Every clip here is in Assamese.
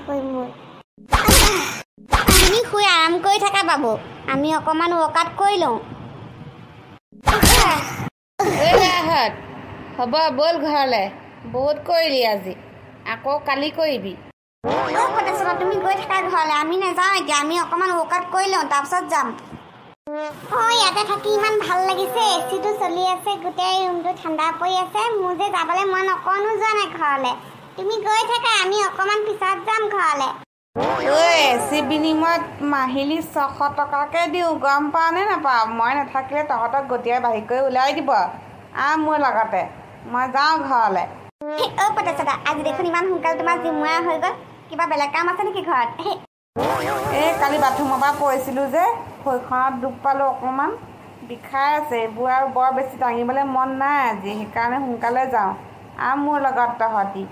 কৈ মোৰ তুমি শুই আৰাম কৰি থাকা বাবু আমি অকমান ৱৰ্কআউট কৰি লওঁ হ'ব বল ঘৰলৈ বহুত কৰিলি আজি আকৌ কালি কৰিবি তুমি গৈ থাকা ঘৰলৈ আমি নাযাওঁ এতিয়া আমি অকমান ৱৰ্কআউট কৰি লওঁ তাৰপিছত যাম ইয়াতে থাকি ইমান ভাল লাগিছে এচিটো চলি আছে গোটেই ৰুমটো ঠাণ্ডা পৰি আছে মোৰ যে যাবলৈ মন অকণো যোৱা নাই ঘৰলৈ তুমি গৈ থাকা আমি অকমান পিছত যাম ঘৰলৈ এচি বিনিময়ত মাহিলী 600 টকাকৈ দিওঁ গম পাওঁ নে নাপাওঁ মই নাথাকিলে তহঁতক গতিয়াই বাঢ়ি কৰি ওলাই দিব মোৰ লগতে মই যাওঁ ঘৰলৈ পটেচা আজি দেখোন ইমান সোনকালে তোমাৰ জিমুৱা হৈ গ'ল কিবা বেলেগ কাম আছে নেকি ঘৰত কালি বাথৰুমৰ পৰা পৰিছিলোঁ যে ভৰিখনত দুখ পালোঁ অকণমান বিষাই আছে এইবোৰ আৰু বৰ বেছি দাঙিবলৈ মন নাই আজি সেইকাৰণে সোনকালে যাওঁ মোৰ লগত তহঁতি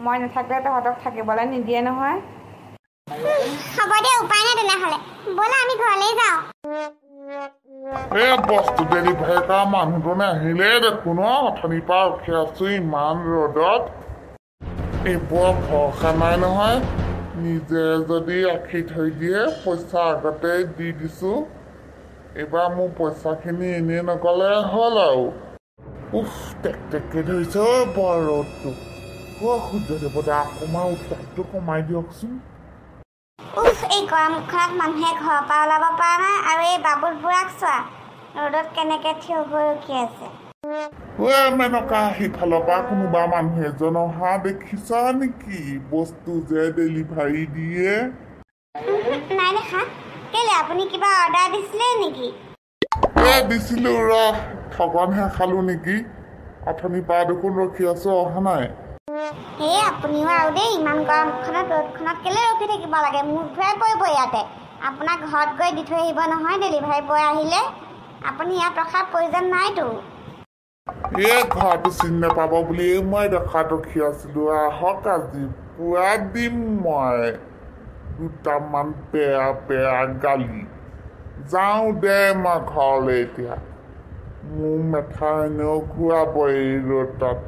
মই নাথাকিলে তহঁতক থাকিবলৈ নিদিয়ে নহয় হ'ব দে উপায় নাই তেনেহ'লে ব'লা আমি ঘৰলৈ যাওঁ বস্তু ডেলিভাৰী কৰা মানুহটো নাহিলে দেখোন অথনিৰ পৰা ৰখি আছো ইমান ৰ'দত এইবোৰ ভৰসা নাই নহয় নিজে যদি ৰাখি থৈ দিয়ে পইচা আগতে দি দিছোঁ এইবাৰ মোৰ পইচাখিনি এনেই নগ'লে হ'ল আৰু টেকটেককৈ ধৰিছে বৰ ৰ'দটো সূৰ্য দেৱতা অকণমান উত্তাপটো কমাই দিয়কচোন এই গৰমখনত মানুহে ঘৰৰ পৰা ওলাব পৰা নাই আৰু এই বাবুল বুঢ়াক চোৱা ৰ'দত কেনেকৈ থিয় হৈ ৰখি আছে মেনকা সিফালৰ পৰা কোনোবা মানুহ এজন অহা দেখিছা নেকি বস্তু যে ডেলিভাৰী দিয়ে নাই দেখা কেলে আপুনি কিবা অৰ্ডাৰ দিছিলে নেকি দিছিলোঁ ঠগনহে খালোঁ নেকি অথনিৰ পৰা দেখোন ৰখি আছোঁ অহা নাই আপুনিও আৰু দেই ইমান গৰমখনত ৰ'দখনত কেলে ৰখি থাকিব লাগে মোৰ ঘূৰাই পৰিব ইয়াতে আপোনাক ঘৰত গৈ দি থৈ আহিব নহয় ডেলিভাৰী বয় আহিলে আপুনি ইয়াত ৰখাৰ প্ৰয়োজন নাইতো ঘৰটো চিনি নাপাব বুলি মই দেখাত ৰখি আছিলোঁ আহক আজি পুৰা দিম মই দুটামান বেয়া বেয়া গালি যাওঁ দে মই ঘৰলৈ এতিয়া মোৰ মেথা এনেও ঘূৰাব এই ৰ'দত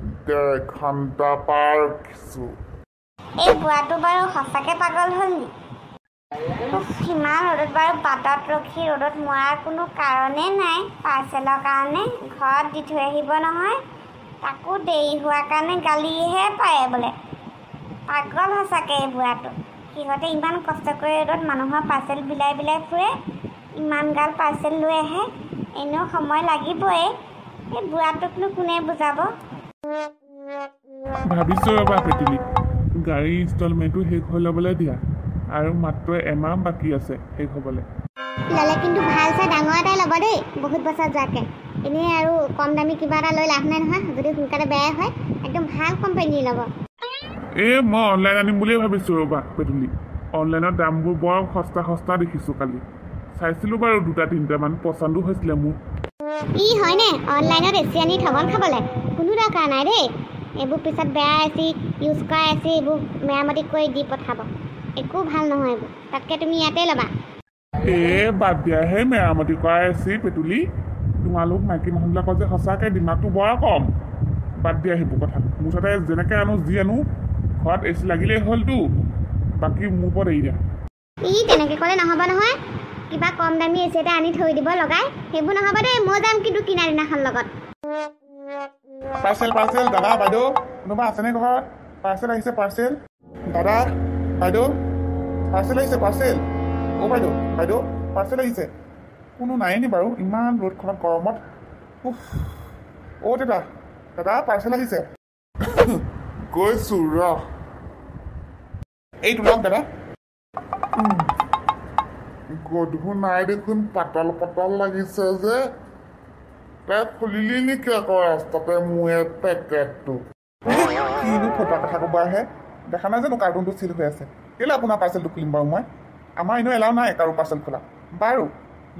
1.5 ঘণ্টা পাৰ ৰখিছোঁ এই বুঢ়াটো বাৰু সঁচাকৈ পাগল হ'ল নি ইমান ৰ'দত বাৰু বাটত ৰখি ৰ'দত মৰাৰ কোনো কাৰণেই নাই পাৰ্চেলৰ কাৰণে ঘৰত দি থৈ আহিব নহয় তাকো দেৰি হোৱাৰ কাৰণে গালিহে পায় বোলে পাগল সঁচাকৈ এই বুঢ়াটো সিহঁতে ইমান কষ্ট কৰি ৰ'দত মানুহৰ পাৰ্চেল বিলাই বিলাই ফুৰে ইমান গাল পাৰ্চেল লৈ আহে এনেও সময় লাগিবই এই বুঢ়াটোকনো কোনে বুজাব ভাবিছোঁ ৰ'বা পেটুলি গাড়ী ইনষ্টলমেণ্টটো শেষ হৈ ল'বলৈ দিয়া আৰু মাত্ৰ এমাহ বাকী আছে শেষ হ'বলৈ ল'লে কিন্তু ভাল চাই ডাঙৰ এটাই ল'ব দেই বহুত বছৰ যোৱাকৈ এনেই আৰু কম দামী কিবা এটা লৈ লাভ নাই নহয় যদি সোনকালে বেয়াই হয় একদম ভাল কোম্পানী ল'ব মই অনলাইন আনিম বুলিয়ে ভাবিছোঁ ৰ'বা পেটুলি অনলাইনৰ দামবোৰ বৰ সস্তা দেখিছোঁ কালি চাইছিলোঁ বাৰু 2-3টামান পচন্দো হৈছিলে মোৰ হয়নে অনলাইনত এচি আনি ঠগন খাবলৈ কোনো দৰকাৰ নাই দেই এইবোৰ পিছত বেয়া এচি ইউজ কৰা এচি এইবোৰ মেৰামতি কৰি দি পঠাব একো ভাল নহয় এইবোৰ তাতকৈ তুমি ইয়াতে ল'বা বাদ দিয়া সেই মেৰামতি কৰা এচি পেটুলি তোমালোক মাইকী মানুহবিলাকৰ যে সঁচাকৈ দিমাগটো বৰ কম বাদ দিয়া সেইবোৰ কথা মুঠতে যেনেকৈ আনো যি আনো ঘৰত এচি লাগিলেই হ'লতো বাকী মোৰ ওপৰত এৰি দিয়া তেনেকৈ ক'লে নহ'ব নহয় কিবা কম দামী এচি এটা আনি থৈ দিব লগাই সেইবোৰ নহ'ব দেই মই যাম কিন্তু কিনা দিনাখন লগত পাৰ্চেল দাদা বাইদেউ কোনোবা আছেনে ঘৰত পাৰ্চেল আহিছে পাৰ্চেল দাদা বাইদেউ পাৰ্চেল আহিছে পাৰ্চেল বাইদেউ পাৰ্চেল আহিছে কোনো নাই নি বাৰু ইমান ৰ'দখনত গৰমত দাদা পাৰ্চেল আহিছে গৈছোঁ এইটো লওক দাদা গধুৰ নাই দেখোন পাতল লাগিছে যে তই খুলিলি নেকি আকৌ ৰাস্তাতে মোৰ পেকেটটো কিনো ফটা কথা ক'ব আহে দেখা নাই জানো কাৰ্টুনটো চিল হৈ আছে কেলৈ আপোনাৰ পাৰ্চেলটো খুলিম বাৰু মই আমাৰ এনেও এলাও নাই কাৰো পাৰ্চেল খোলা বাৰু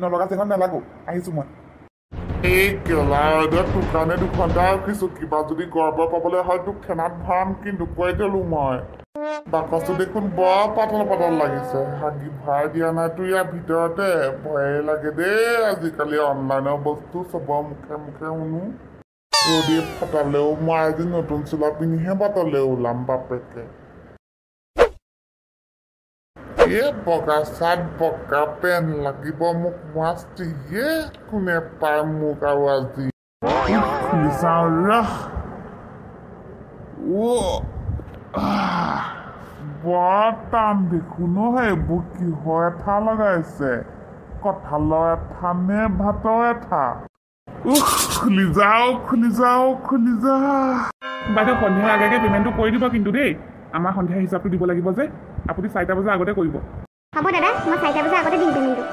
নলগা যেখন নালাগো আহিছোঁ মই এই কেলা ৰ'দত তোৰ কাৰণে 2 ঘণ্টা ৰখিছোঁ কিবা যদি গৰ্ব পাবলৈ হয় তোক ফেনাত ভৰাম কিন্তু কৈ দিলোঁ মই বাকচটো দেখোন বৰ পাতল লাগিছে হাগি ভৰাই দিয়া নাইতো ইয়াৰ ভিতৰতে ভয়ে লাগে দেই আজিকালি অনলাইনৰ বস্তু চবৰ মুখে শুনো ৰ'দে ফটালেও মই আজি নতুন চোলা পিন্ধিহে বাটলৈ ওলাম বাপেকে বগা চাৰ্ট বগা পেণ্ট লাগিব মোক মাষ্টি কোনে পায় মোক আৰু আজি খুলি চাওঁ ৰহ বৰ টান দেখোন এইবোৰ কিহৰ এঠা লগাইছে কঁঠালৰ এঠা নে ভাতৰ এঠা খুলি যাওঁ বাইদেউ সন্ধিয়াৰ আগে পে'মেণ্টটো কৰি দিব কিন্তু দেই আমাৰ সন্ধিয়া হিচাপটো দিব লাগিব যে আপুনি 4টা বজাৰ আগতে কৰিব হ'ব দাদা মই 4টা বজাৰ আগতে দিম পে'মেণ্টটো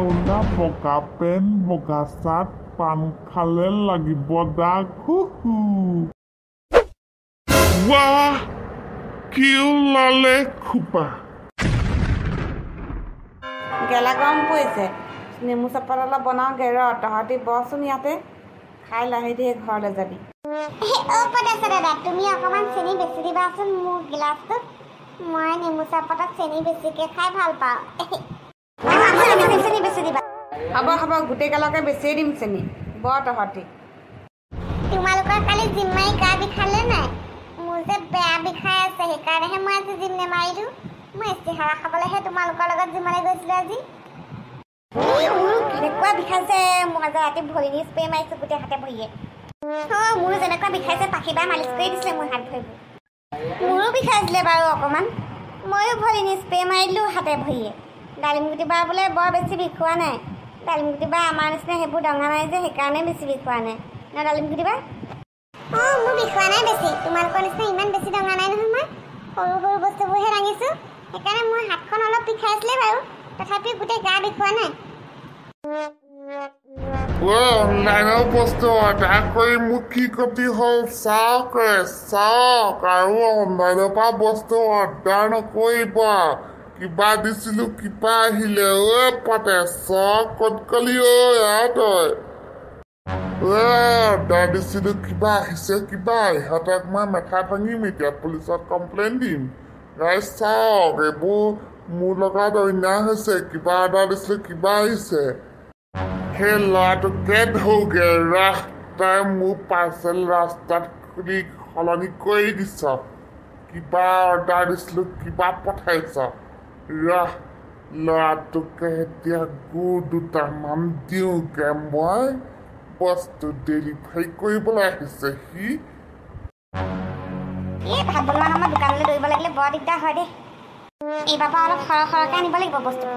ওলা বগা পেণ্ট বগা চাৰ্ট পান খালে লাগিব দাগ ৱাহ কি ওলালে খোপা গেলা গৰম পৰিছে নেমু চৰবত অলপ বনাওঁগৈ ৰ তহঁতি বচোন ইয়াতে খাই লাহে ধীৰে ঘৰলৈ যাবি আছে দাদা তুমি অকণমান চেনি বেছি দিবাচোন মোৰ গিলাচটোত মই নেমু চৰবতত চেনি বেছিকৈ খাই ভাল পাওঁ চেনি বেছি দিবা হ'ব গোটেইগালকে বেছিয়ে দিম চেনি বৰ তহঁতি তোমালোকৰ কালি জিম মাৰি গা বিষালে নাই মোৰ যে বেয়া বিষাই আছে সেইকাৰণেহে মই আজি জিম নেমাৰিলোঁ মই ইস্তিহাৰা খাবলৈহে তোমালোকৰ লগত জিমলৈ গৈছিলোঁ আজি মোৰ কেনেকুৱা বিষাইছে মই আজি ৰাতি ভৰিনি স্প্ৰে মাৰিছোঁ গোটেই হাতে ভৰিয়ে মোৰ যেনেকুৱা বিষাইছে পাখিবাই মালিচ কৰি দিছিলে মোৰ হাত ভৰিবোৰ মোৰো বিষাইছিলে বাৰু অকণমান ময়ো ভৰিনি স্প্ৰে মাৰিলোঁ হাতে ভৰিয়ে ডালিমগুটি বাৰ বোলে বৰ বেছি বিষোৱা নাই ডালিমগুটি বাৰ আমাৰ নিচিনা সেইবোৰ ডঙা নাই যে সেইকাৰণে বেছি বিষোৱা নাই ন ডালিমগুটি বাৰ মোৰ বিষোৱা নাই বেছি তোমালোকৰ নিচিনা ইমান বেছি ডঙা নাই নহয় মই সৰু বস্তুবোৰহে দাঙিছোঁ সেইকাৰণে মোৰ হাতখন অলপ বিষাইছিলে বাৰু তথাপিও গোটেই গা বিষোৱা নাই অনলাইনৰ বস্তু অৰ্ডাৰ কৰি মোক কি কপি হ'ল চাওক আৰু অনলাইনৰ পৰা বস্তু অৰ্ডাৰ নকৰিব কিবা দিছিলোঁ কিবা আহিলে পাতে চক ক'ত গলি তই অৰ্ডাৰ দিছিলোঁ কিবা আহিছে কিবা ইহঁতক মই মেথা ভাঙিম এতিয়া পুলিচত কমপ্লেইন দিম ৰাইজ চাওক এইবোৰ মোৰ লগত অন্যায় হৈছে কিবা অৰ্ডাৰ দিছিলোঁ কিবা আহিছে সেই ল'ৰাটোকে ধৰোগে তই মোৰ পাৰ্চেল ৰাস্তাত খুলি সলনি কৰি দিছ কিবা অৰ্ডাৰ দিছিলোঁ কিবা পঠাইছ ল'ৰাটোকে এতিয়া গুৰ 2টামান দিওঁগে মই বস্তু ডেলিভাৰী কৰিবলৈ আহিছে সি ভাত বনোৱা সময়ত দোকানলৈ দৌৰিব লাগিলে বৰ দিগদাৰ হয় দেই এইবাৰ পৰা অলপ সৰহকৈ আনিব লাগিব বস্তু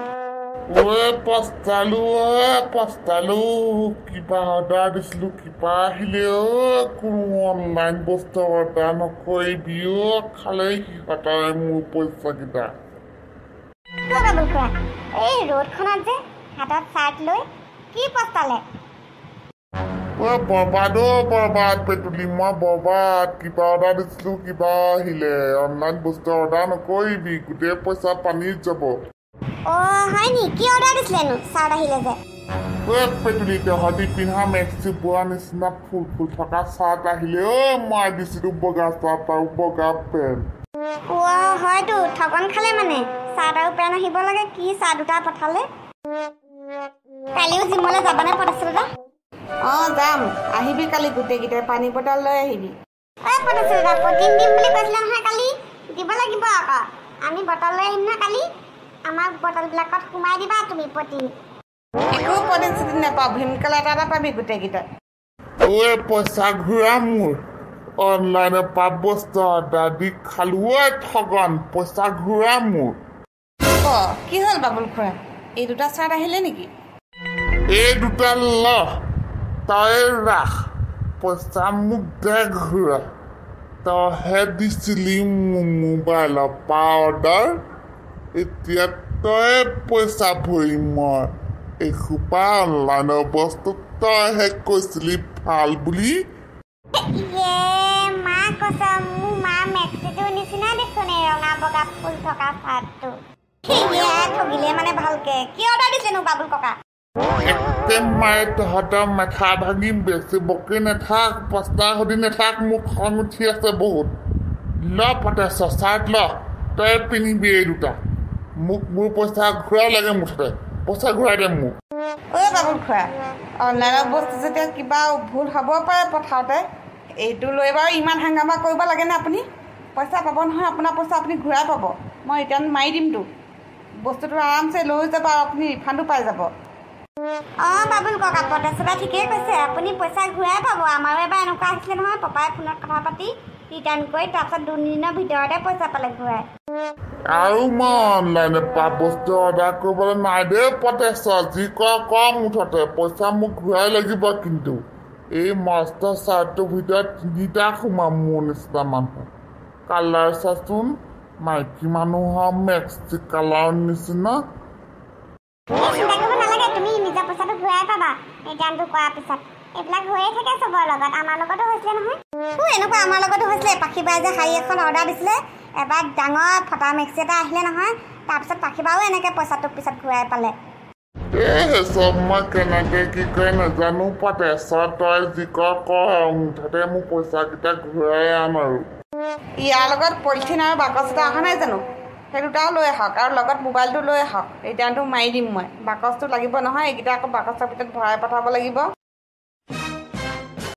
পস্তালো কিবা অৰ্ডাৰ দিছিলোঁ কিবা আহিলে কোনো অনলাইন বস্তু অৰ্ডাৰ নকৰিবি খালে সিহঁতৰে মোৰ পইচাকেইটা এই ৰ'দখনত যে হাতত চাৰ্ট লৈ কি পস্তালে বৰবাদ পেটুলি মই বৰবাদ কিবা অৰ্ডাৰ দিছিলোঁ কিবা আহিলে অনলাইন বস্তু অৰ্ডাৰ নকৰিবি গোটেই পইচা পানীত যাব হয় নি কি অৰ্ডাৰ দিছিলেনো চাৰ্ট আহিলে যে পেটুলি তহঁতি পিন্ধা মেক্সি বোৱা নিচিনা ফুল থকা চাৰ্ট আহিলে মই দিছিলোঁ বগা চাৰ্ট আৰু বগা পেণ্ট হয়তো ঠগন খালে মানে চাৰ্ট আৰু পেণ্ট আহিব লাগে কি চাৰ্ট 2টা পঠালে কালিও জিমলৈ যাবানে পঠাইছিল দা যাম আহিবি কালি গোটেইকেইটাই পানী বটল লৈ আহিবি পঠাইছিল দা প্ৰটিন দিম বুলি কৈছিলে নহয় কালি দিব লাগিব আকৌ আমি বটল লৈ আহিম নহয় কালি আমাক বটলবিলাকত সোমাই দিবা তুমি প্ৰটিন একো প্ৰটিন চটিন নাপাওঁ ভীমকাল এটা পাবি গোটেইকেইটাই পইচা ঘূৰা মোৰ অনলাইনৰ পৰা বস্তু অৰ্ডাৰ দি খালোঁ ঠগন পইচা ঘূৰা মোৰ কি হ'ল বাবুল খুৰা এই 2টা চাৰ্ট আহিলে নেকি এই 2টা তই ৰাখ পইচা মোক দে ঘূৰা তইহে দিছিলি মোৰ মোবাইলৰ পৰা অৰ্ডাৰ এতিয়া তই পইচা ভৰিম মই এসোপা অনলাইনৰ বস্তু তইহে কৈছিলি ভাল বুলি মা কৈছা মোৰ মা মেক্সিটোৰ নিচিনা দেখোন এই ৰঙা বগা ফুল থকা চাৰ্টটো ঠগিলে মানে ভালকে কি অৰ্ডাৰ দিছেনো বাবুল ককা মায়ে তহঁতৰ মেথা ভাঙি বেছি বকি নাথাক পস্তা সুধি নাথাক মোক খং উঠি আছে বহুত পাতে চাৰ্ট তই পিন্ধিবি এই 2টা মোক মোৰ পইচা ঘূৰাই লাগে মুঠতে পইচা ঘূৰাই দে মোক বাবুল খুৰা অনলাইনৰ বস্তু যেতিয়া কিবা ভুল হ'ব পাৰে পঠাওঁতে এইটো লৈ বাৰু ইমান হাংগামা কৰিব লাগেনে আপুনি পইচা পাব নহয়, আপোনাৰ পইচা আপুনি ঘূৰাই পাব। মই ৰিটাৰ্ণ মাৰি দিমতো, বস্তুটো আৰামছে লৈ যাব আৰু আপুনি ৰিফাণ্ডো পাই যাব। অঁ বাবুল ককা, পটেশ্বৰে ঠিকেই কৈছে, আপুনি পইচা ঘূৰাই পাব। আমাৰো এবাৰ এনেকুৱা আহিছিলে নহয়, পাপাই ফোনত কথা পাতি ৰিটাৰ্ণ কৰি তাৰপিছত 2 দিনৰ ভিতৰতে পইচা পালে ঘূৰাই। আৰু মই অনলাইনে বস্তু অৰ্ডাৰ কৰিবলৈ নাই দেই পটেশ্বৰ, যি কৰ মুঠতে পইচা মোক ঘূৰাই লাগিব। কিন্তু এই মস্ত চাৰ্টটোৰ ভিতৰত 3টা সোমাম মোৰ নিচিনা মানুহ। কালাৰ চাচোন, মাইকী মানুহৰ মেক্সি কালাৰৰ নিচিনা। চিন্তা কৰিব নালাগে, তুমি নিজৰ পইচাটো ঘূৰাই পাবা ৰিটাৰ্ণটো কৰাৰ পিছত। এইবিলাক হৈয়ে থাকে চবৰ লগত, আমাৰ লগতো হৈছিলে নহয়। এনেকুৱা আমাৰ লগতো হৈছিলে। পাখি বাই যে শাৰী এখন অৰ্ডাৰ দিছিলে, এবাৰ ডাঙৰ ফটা মেক্সি এটা আহিলে নহয়, তাৰপিছত পাখি বাও এনেকৈ পইচাটো পিছত ঘূৰাই পালে। চব মই কেনেকৈ কি কৰে নাজানো পটেশ্বৰ, তই যি কৰ মুঠতে মোৰ পইচাকেইটা ঘূৰাই আন। আৰু ইয়াৰ লগত পলিথিন আৰু বাকচ এটা অহা নাই জানো, সেই দুটাও লৈ আহক আৰু লগত মোবাইলটো লৈ আহক, ৰিটাৰ্ণটো মাৰি দিম মই। বাকচটো লাগিব নহয়, এইকেইটা আকৌ বাকচৰ ভিতৰত ভৰাই পঠাব লাগিব।